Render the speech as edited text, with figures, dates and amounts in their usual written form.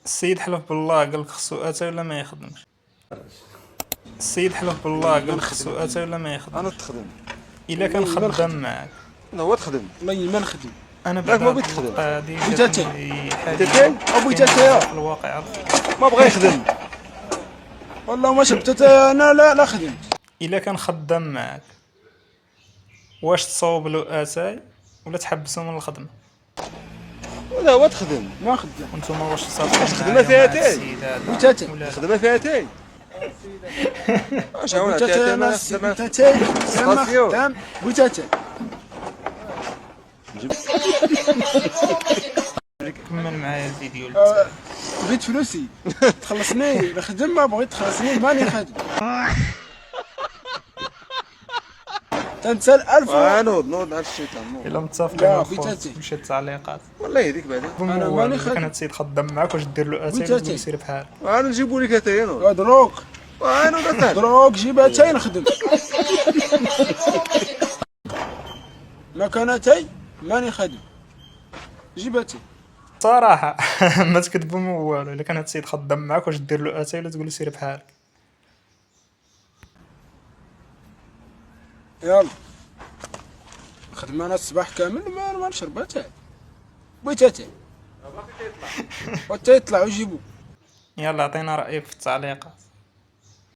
السيد حلف بالله قال لك خصو اتاي ولا ما يخدمش. السيد حلف بالله قال لك خصو اتاي ولا ما انا يخدمش. تخدم. الا كان والله ما خدام نخدم. معاك. لا هو تخدم. والله ما نخدم. انا ياك بعد ما هاد بغيت تخدم. الوقعه هادي بغيت جاتني حاجه تاتاي ابوي كاينة تاتاي في الواقع. ما بغا يخدم. والله ما شفت تاتاي انا لا خدمت. الا كان خدام معاك واش تصوب له اتاي ولا تحبسو من الخدمه؟ لا هو تخدم. ما خدام. وانتم واش صافي واش خدمة فيها تاي؟ وتاتاي. ولا لا؟ خدمة فيها تاي. واش ابوي هو تاتاي تاتاي انا ما السيد خدمة. تاتاي ما ستاسيون. خدام. بوي تاتاي كمل معايا الفيديو بغيت فلوسي تخلصني نخدم، ما بغيت تخلصني ماني خادم. تنسال 1000 نوض على الشيطان. الا متفقين لا، الخوت بيتاتي. مشي التعليقات. والله يهديك بعدا. أنا ماني الا خادم. كان هاد السيد خدام معاك واش دير له اتاي بيتاتي. ولا تقول سير بحال؟ انا نجيبو لك اتاي نوض. دروك انا نوض. دروك جيب اتاي نخدم. ما كان اتاي ماني خادم. جيب اتاي. صراحه ما تكذبوا مو والو. الا كان هاد السيد خدام معاك واش دير له اتاي ولا تقول له سير بحالك؟ يلا خدم انا الصباح كامل ما نشرب اتاي. بغيت اتاي وتا يطلع ويجيبو. يلا عطينا رايك في التعليقات.